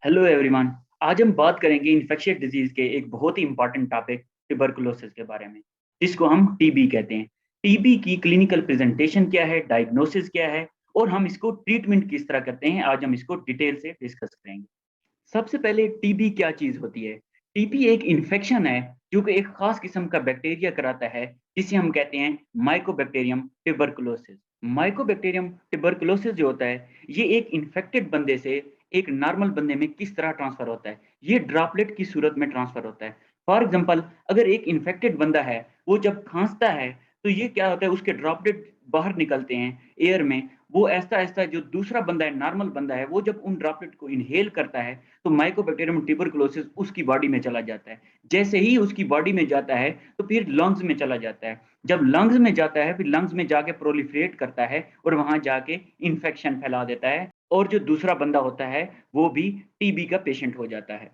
Hello everyone. आज हम बात करेंगे इन्फेक्शियस डिजीज के एक बहुत ही इंपॉर्टेंट टॉपिक ट्यूबरकुलोसिस के बारे में, जिसको हम टीबी कहते हैं। टीबी की क्लिनिकल प्रेजेंटेशन क्या है, डायग्नोसिस क्या है और हम इसको ट्रीटमेंट किस तरह करते हैं, आज हम इसको डिटेल से डिस्कस करेंगे। सबसे पहले टीबी क्या चीज होती है? टीबी एक इन्फेक्शन है जो कि एक खास किस्म का बैक्टीरिया कराता है, जिसे हम कहते हैं माइकोबैक्टीरियम ट्यूबरकुलोसिस। माइकोबैक्टीरियम ट्यूबरकुलोसिस जो होता है, ये एक इन्फेक्टेड बंदे से एक नॉर्मल बंदे में किस तरह ट्रांसफर होता है? ये ड्रॉपलेट की सूरत में ट्रांसफर होता है। फॉर एग्जांपल, अगर एक इन्फेक्टेड बंदा है, वो जब खांसता है तो ये क्या होता है, उसके ड्रॉपलेट बाहर निकलते हैं एयर में। वो ऐसा ऐसा जो दूसरा बंदा है, नॉर्मल बंदा है, वो जब उन ड्रॉपलेट को इनहेल करता है तो माइकोबैक्टीरियम ट्यूबरकुलोसिस उसकी बॉडी में चला जाता है। जैसे ही उसकी बॉडी में जाता है तो फिर लंग्स में चला जाता है। जब लंग्स में जाता है, फिर लंग्स में जाके प्रोलिफरेट करता है और वहां जाके इन्फेक्शन फैला देता है, और जो दूसरा बंदा होता है वो भी टीबी का पेशेंट हो जाता है।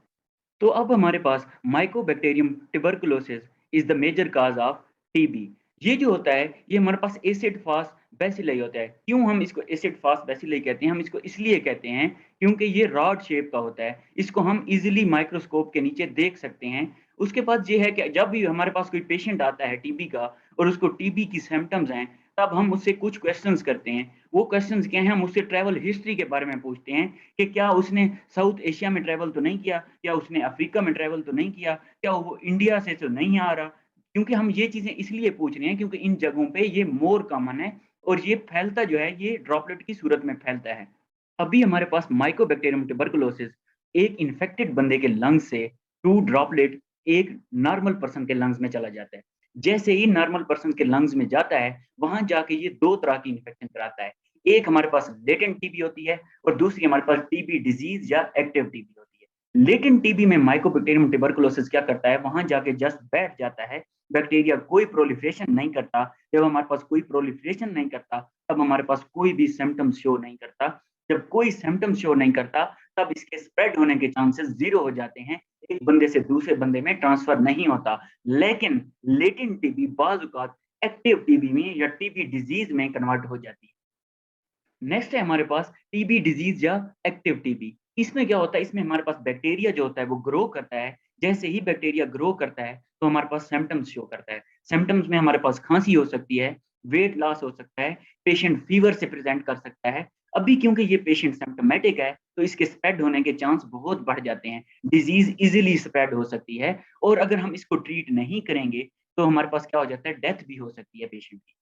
तो अब हमारे पास mycobacterium tuberculosis is the major cause of TB. ये जो होता है, ये हमारे पास एसिड फास्ट बैसिलई होता है। क्यों हम इसको एसिड फास्ट बैसिलई कहते हैं? हम इसको इसलिए कहते हैं क्योंकि ये रॉड शेप का होता है। इसको हम इजीली माइक्रोस्कोप के नीचे देख सकते हैं। उसके बाद ये है कि जब भी हमारे पास कोई पेशेंट आता है टीबी का और उसको टीबी की सिम्टम्स हैं, तब हम उससे कुछ क्वेश्चंस करते हैं। वो क्वेश्चंस क्या हैं? हम उससे ट्रैवल हिस्ट्री के बारे में पूछते हैं कि क्या उसने साउथ एशिया में ट्रैवल तो नहीं किया, क्या उसने अफ्रीका में ट्रैवल तो नहीं किया, क्या वो इंडिया से तो नहीं आ रहा। क्योंकि हम ये चीजें इसलिए पूछ रहे हैं क्योंकि इन जगहों पे ये मोर कॉमन है और ये फैलता जो है, ये ड्रॉपलेट की सूरत में फैलता है। अभी हमारे पास माइकोबैक्टीरियम ट्यूबरकुलोसिस एक इन्फेक्टेड बंदे के लंग्स से टू ड्रॉपलेट एक नॉर्मल पर्सन के लंग्स में चला जाता है। जैसे ही नॉर्मल पर्सन के लंग्स में जाता है, वहां जाके ये दो तरह की इन्फेक्शन कराता है। एक हमारे पास लेटेंट टीबी होती है और दूसरी हमारे पास टीबी डिजीज या एक्टिव टीबी होती है। लेटेंट टीबी में माइकोबैक्टीरियम ट्यूबरकुलोसिस क्या करता है, वहां जाके जस्ट बैठ जाता है। बैक्टीरिया कोई प्रोलिफरेशन नहीं करता। जब हमारे पास कोई प्रोलिफरेशन नहीं करता, तब हमारे पास कोई भी सिम्टम्स शो नहीं करता। जब कोई सिम्टम्स शो नहीं करता, तब इसके स्प्रेड होने के चांसेस जीरो हो जाते हैं। एक बंदे से दूसरे बंदे में ट्रांसफर नहीं होता। लेकिन लेटेंट टीबी बाज़ औक़ात एक्टिव टीबी में या टीबी डिजीज में कन्वर्ट हो जाती है। नेक्स्ट है हमारे पास टीबी डिजीज या एक्टिव टीबी। इसमें क्या होता है, इसमें हमारे पास बैक्टीरिया जो होता है वो ग्रो करता है। जैसे ही बैक्टीरिया ग्रो करता है तो हमारे पास सिम्टम्स शो करता है। सिम्टम्स में हमारे पास खांसी हो सकती है, वेट लॉस हो सकता है, पेशेंट फीवर से प्रेजेंट कर सकता है। अभी क्योंकि ये पेशेंट सिम्टोमेटिक है तो इसके स्प्रेड होने के चांस बहुत बढ़ जाते हैं। डिजीज इजीली स्प्रेड हो सकती है और अगर हम इसको ट्रीट नहीं करेंगे तो हमारे पास क्या हो जाता है, डेथ भी हो सकती है पेशेंट की।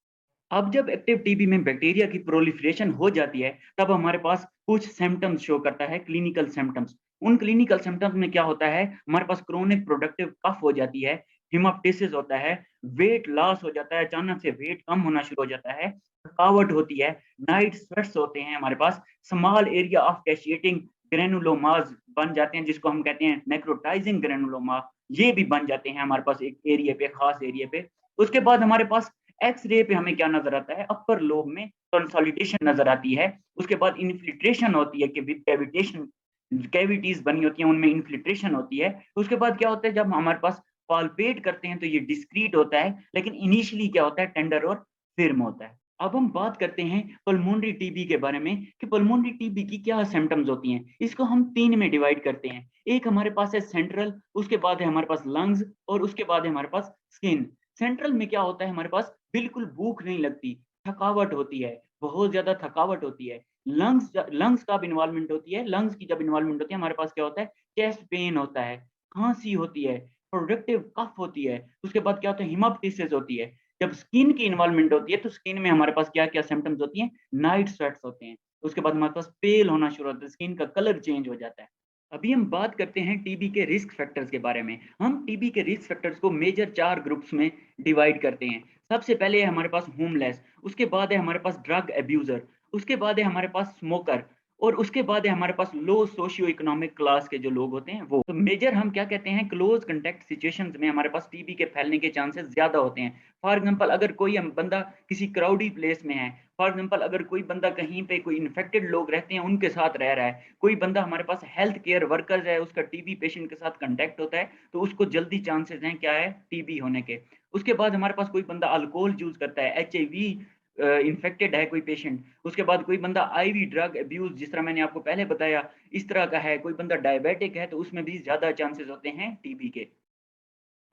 अब जब एक्टिव टीबी में बैक्टीरिया की प्रोलिफरेशन हो जाती है, तब हमारे पास कुछ सिम्पटम्स शो करता है, क्लिनिकल सिम्पटम्स। उन क्लिनिकल सिम्पटम्स में क्या होता है, हमारे पास क्रोनिक प्रोडक्टिव कफ हो जाती है, हेमोप्टिसिस होता है, वेट लॉस हो जाता है, अचानक से वेट कम होना शुरू हो जाता है, थकावट होती है, नाइट स्वेट्स होते हैं हमारे पास, स्मॉल एरिया ऑफ कैशिएटिंग ग्रेनुलोमास बन जाते हैं, जिसको हम कहते हैं नेक्रोटाइजिंग ग्रेनुलोमा। ये भी बन जाते हैं हमारे पास एक एरिया पे, खास एरिया पे। उसके बाद हमारे पास एक्स-रे पे हमें क्या नज़र आता है, अपर लोब में कंसोलिडेशन नज़र आती है। उसके बाद इन्फिल्ट्रेशन होती है कि विद कैविटेशन, कैविटीज़ बनी होती हैं, उनमें इन्फिल्ट्रेशन होती है। उसके बाद क्या होता है, जब हमारे पास पाल्पेट करते हैं तो ये डिस्क्रीट होता है, लेकिन इनिशियली क्या होता है, टेंडर और फिर्म होता है। अब हम बात करते हैं पल्मोनरी टीबी के बारे में कि पल्मोनरी टीबी की क्या सिम्पटम्स होती हैं। इसको हम 3 में डिवाइड करते हैं। एक हमारे पास है सेंट्रल, उसके बाद है हमारे पास लंग्स और उसके बाद है हमारे पास स्किन। सेंट्रल में क्या होता है, हमारे पास बिल्कुल भूख नहीं लगती, थकावट होती है, बहुत ज़्यादा थकावट होती है। लंग्स कब इन्वॉल्वमेंट होती है, लंग्स की जब इन्वॉल्वमेंट होती है, हमारे पास क्या होता है, चेस्ट पेन होता है, खाँसी होती है, प्रोडक्टिव कफ होती है। उसके बाद क्या होता है, हेमोप्टिसिस होती है। जब स्किन की इन्वॉल्वमेंट होती है, तो स्किन में हमारे पास क्या-क्या सिम्पटम्स होती हैं, नाइट स्वेट्स होते हैं। उसके बाद हमारे पास पेल होना शुरू होता है, स्किन का कलर चेंज हो जाता है। अभी हम बात करते हैं टीबी के रिस्क फैक्टर्स के बारे में। हम टीबी के रिस्क फैक्टर्स को मेजर 4 ग्रुप्स में डिवाइड करते हैं। सबसे पहले है हमारे पास होमलेस, उसके बाद है हमारे पास ड्रग अब्यूज़र, उसके बाद है हमारे पास स्मोकर और उसके बाद है हमारे पास लो सोशियो इकोनॉमिक क्लास के जो लोग होते हैं वो। तो मेजर हम क्या कहते हैं, क्लोज़ कॉन्टैक्ट सिचुएशंस में हमारे पास टीबी के फैलने के चांसेस ज़्यादा होते हैं। फॉर एग्ज़ाम्पल, अगर कोई हम बंदा किसी क्राउडी प्लेस में है, फॉर एग्ज़ाम्पल अगर कोई बंदा कहीं पे कोई इन्फेक्टेड लोग रहते हैं उनके साथ रह रहा है, कोई बंदा हमारे पास हेल्थ केयर वर्कर्स है, उसका टीबी पेशेंट के साथ कॉन्टैक्ट होता है, तो उसको जल्दी चांसेस हैं क्या है, टीबी होने के। उसके बाद हमारे पास कोई बंदा अल्कोहल यूज़ करता है, एचआईवी इन्फेक्टेड है कोई पेशेंट, उसके बाद कोई बंदा आईवी ड्रग अब्यूज़ जिस तरह मैंने आपको पहले बताया, इस तरह का है, कोई बंदा डायबिटिक है, तो उसमें भी ज़्यादा चांसेज़ होते हैं टीबी के।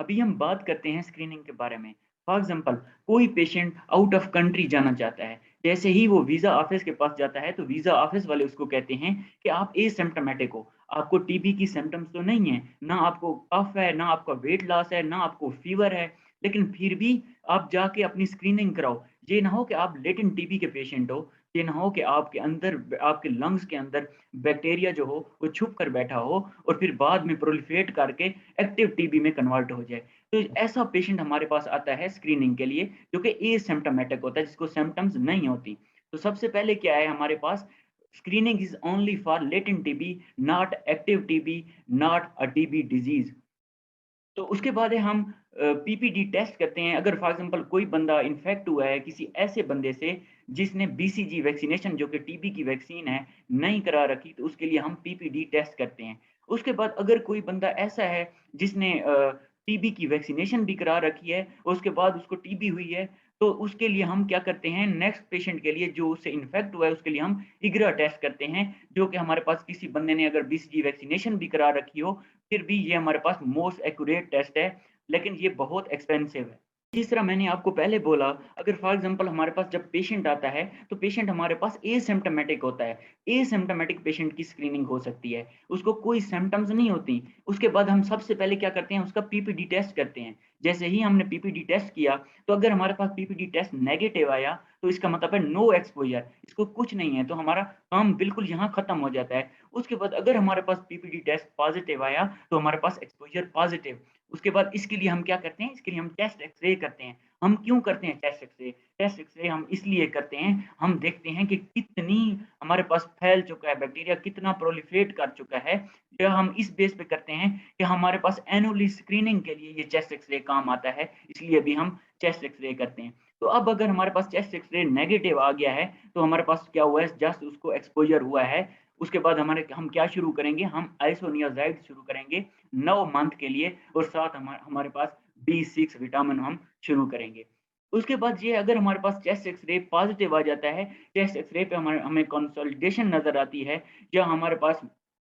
अभी हम बात करते हैं स्क्रीनिंग के बारे में। फॉर एग्ज़ाम्पल कोई पेशेंट आउट ऑफ कंट्री जाना चाहता है। जैसे ही वो वीज़ा ऑफ़िस के पास जाता है, तो वीज़ा ऑफ़िस वाले उसको कहते हैं कि आप एसिम्प्टोमेटिक हो। आपको टीबी की सिम्पटम्स तो नहीं है, ना आपको कफ़ है, ना आपका वेट लॉस है, ना आपको फ़ीवर है, लेकिन फिर भी आप जाके अपनी स्क्रीनिंग कराओ। ये ना हो कि आप लेटेंट टीबी के पेशेंट हो, ये ना हो कि आपके अंदर आपके लंग्स के अंदर बैक्टीरिया जो हो, वो छुप कर बैठा हो और फिर बाद में प्रोलिफरेट करके एक्टिव टीबी में कन्वर्ट हो जाए। तो ऐसा पेशेंट हमारे पास आता है स्क्रीनिंग के लिए जो कि एसिम्प्टोमेटिक होता है, जिसको सिम्पटम्स नहीं होती। तो सबसे पहले क्या है हमारे पास screening is only for latent TB, not active TB, not a TB disease. तो उसके बाद है हम पीपीडी टेस्ट करते हैं। अगर फॉर एग्ज़ाम्पल कोई बंदा इन्फेक्ट हुआ है किसी ऐसे बंदे से जिसने बीसीजी वैक्सीनेशन जो कि टीबी की वैक्सीन है, नहीं करा रखी, तो उसके लिए हम पीपीडी टेस्ट करते हैं। उसके बाद अगर कोई बंदा ऐसा है जिसने टीबी की वैक्सीनेशन भी करा रखी है और उसके बाद उसको टीबी हुई है, तो उसके लिए हम क्या करते हैं नेक्स्ट पेशेंट के लिए जो उससे इन्फेक्ट हुआ है उसके लिए हम इग्रा टेस्ट करते हैं, जो कि हमारे पास किसी बंदे ने अगर बीसीजी वैक्सीनेशन भी करा रखी हो, फिर भी ये हमारे पास मोस्ट एक्यूरेट टेस्ट है, लेकिन ये बहुत एक्सपेंसिव है। जिस तरह मैंने आपको पहले बोला, अगर फॉर एग्ज़ाम्पल हमारे पास जब पेशेंट आता है, तो पेशेंट हमारे पास एसिम्प्टोमेटिक होता है। एसिम्प्टोमेटिक पेशेंट की स्क्रीनिंग हो सकती है, उसको कोई सिम्पटम्स नहीं होती। उसके बाद हम सबसे पहले क्या करते हैं, उसका पीपीडी टेस्ट करते हैं। जैसे ही हमने पीपीडी टेस्ट किया, तो अगर हमारे पास पीपीडी टेस्ट नेगेटिव आया, तो इसका मतलब है नो एक्सपोज़र, इसको कुछ नहीं है, तो हमारा काम बिल्कुल यहाँ खत्म हो जाता है। उसके बाद अगर हमारे पास पीपीडी टेस्ट पॉज़िटिव आया, तो हमारे पास एक्सपोज़र पॉज़िटिव। उसके बाद इसके लिए हम क्या करते हैं, इसके लिए हम चेस्ट एक्स-रे करते हैं। हम क्यों करते हैं चेस्ट एक्स-रे? चेस्ट एक्स-रे हम इसलिए करते हैं, हम देखते हैं कि कितनी हमारे पास फैल चुका है बैक्टीरिया, कितना प्रोलिफरेट कर चुका है। या हम इस बेस पे करते हैं कि हमारे पास एनुअली स्क्रीनिंग के लिए ये चेस्ट एक्स-रे काम आता है, इसलिए भी हम चेस्ट एक्स-रे करते हैं। तो अब अगर हमारे पास चेस्ट एक्स-रे नेगेटिव आ गया है, तो हमारे पास क्या हुआ है, जस्ट उसको एक्सपोज़र हुआ है। उसके बाद हम क्या शुरू करेंगे, हम आइसोनियाज़ाइड शुरू करेंगे 9 मंथ के लिए और साथ हमारे पास B6 विटामिन हम शुरू करेंगे। उसके बाद ये अगर हमारे पास चेस्ट एक्स-रे पॉज़िटिव आ जाता है, चेस्ट एक्स-रे पे हमें कंसोलिडेशन नज़र आती है या हमारे पास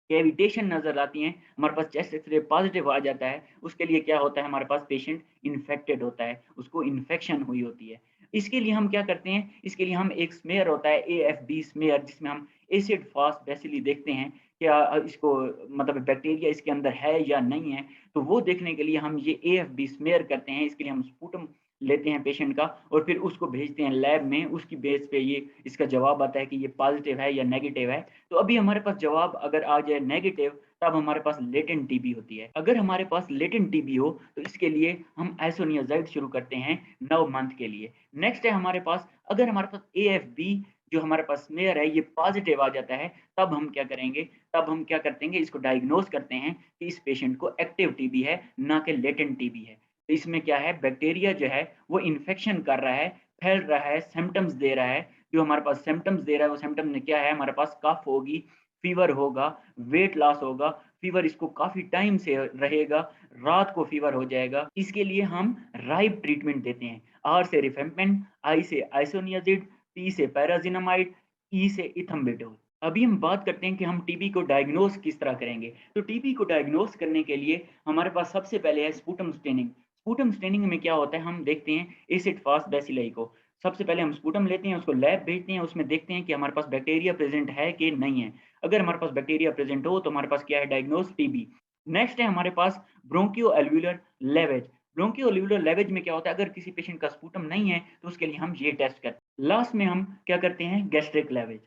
कैविटेशन नज़र आती हैं, हमारे पास चेस्ट एक्स-रे पॉज़िटिव आ जाता है, उसके लिए क्या होता है हमारे पास पेशेंट इन्फेक्टेड होता है, उसको इन्फेक्शन हुई होती है। इसके लिए हम क्या करते हैं, इसके लिए हम एक स्मेयर होता है एएफबी स्मेयर जिसमें हम एसिड फास्ट बेसिली देखते हैं, क्या इसको मतलब बैक्टीरिया इसके अंदर है या नहीं है, तो वो देखने के लिए हम ये एएफबी स्मेयर करते हैं, इसके लिए हम स्पूटम लेते हैं पेशेंट का और फिर उसको भेजते हैं लैब में, उसकी बेस पे ये इसका जवाब आता है कि ये पॉज़िटिव है या नेगेटिव है। तो अभी हमारे पास जवाब अगर आ जाए नेगेटिव तब हमारे पास लेटेंट टीबी होती है। अगर हमारे पास लेटेंट टीबी हो तो इसके लिए हम आइसोनियाज़ाइड शुरू करते हैं 9 मंथ के लिए। नेक्स्ट है हमारे पास अगर हमारे पास एएफबी जो हमारे पास स्मेयर है ये पॉज़िटिव आ जाता है तब हम क्या करेंगे, तब हम क्या करते हैं इसको डायग्नोज़ करते हैं कि इस पेशेंट को एक्टिव टीबी है ना कि लेटेंट टीबी है। तो इसमें क्या है बैक्टीरिया जो है वो इन्फेक्शन कर रहा है, फैल रहा है, सिम्पटम्स दे रहा है। जो हमारे पास सिम्पटम्स दे रहा है वो सिम्पटम में क्या है हमारे पास कफ होगी, फीवर होगा, वेट लॉस होगा, फीवर इसको काफ़ी टाइम से रहेगा, रात को फीवर हो जाएगा। इसके लिए हम राइब ट्रीटमेंट देते हैं। आर से रिफेम्पिन, आई से आइसोनियाज़िड, पी से पैराज़िनामाइड, ई से इथम्बिटोल। अभी हम बात करते हैं कि हम टीबी को डायग्नोज़ किस तरह करेंगे। तो टीबी को डायग्नोज़ करने के लिए हमारे पास सबसे पहले है स्पुटम स्टेनिंग। स्पुटम स्टेनिंग में क्या होता है हम देखते हैं एसिड फास्ट बैसिलाई को। सबसे पहले हम स्पुटम लेते हैं, उसको लैब भेजते हैं, उसमें देखते हैं कि हमारे पास बैक्टीरिया प्रेज़ेंट है कि नहीं है। अगर हमारे पास बैक्टीरिया प्रेज़ेंट हो तो हमारे पास क्या है डायग्नोज़ टीबी। नेक्स्ट है हमारे पास ब्रोंकियो एल्वियोलर लेवेज। ब्रोंकियो एल्वियोलर लेवेज में क्या होता है अगर किसी पेशेंट का स्पुटम नहीं है तो उसके लिए हम ये टेस्ट करते हैं। लास्ट में हम क्या करते हैं गैस्ट्रिक लेवेज।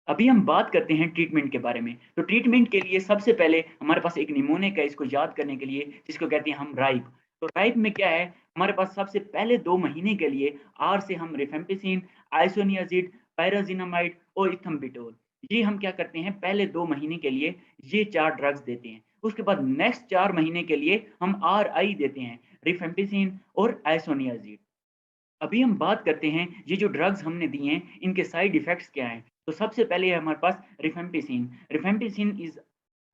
अभी हम बात करते हैं ट्रीटमेंट के बारे में। तो ट्रीटमेंट के लिए सबसे पहले हमारे पास एक निमोनिक है इसको याद करने के लिए जिसको कहते हैं हम राइब। तो राइब में क्या है हमारे पास सबसे पहले 2 महीने के लिए आर से हम रिफेम्पिसिन, आइसोनियाज़िड, पायराज़िनामाइड और इथम्बिटोल ये हम क्या करते हैं पहले 2 महीने के लिए ये 4 ड्रग्स देते हैं। उसके बाद नेक्स्ट 4 महीने के लिए हम आरआई देते हैं, रिफेम्पिसिन और आइसोनियाज़िड। अभी हम बात करते हैं ये जो ड्रग्स हमने दिए हैं इनके साइड इफ़ेक्ट्स क्या हैं? तो सबसे पहले है हमारे पास रिफेम्पिसिन। रिफेम्पिसिन इज़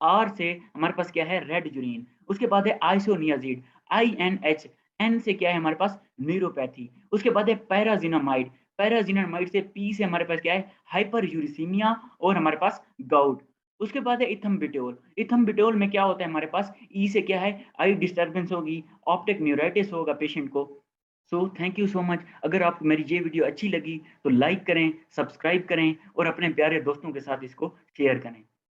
आर से हमारे पास क्या है रेड यूरिन। उसके बाद है आइसोनियाज़िड, आईएनएच, एन से क्या है हमारे पास न्यूरोपैथी। उसके बाद है पैराज़िनामाइड, पैराजिनामाइड से, पी से हमारे पास क्या है हाइपर यूरिसीमिया और हमारे पास गाउट। उसके बाद है इथम्बिटोल। इथम्बिटोल में क्या होता है हमारे पास, ई से क्या है आई डिस्टर्बेंस होगी, ऑप्टिक न्यूराइटिस होगा पेशेंट को। So thank you so much. अगर आपको मेरी ये वीडियो अच्छी लगी तो लाइक करें, सब्सक्राइब करें और अपने प्यारे दोस्तों के साथ इसको शेयर करें।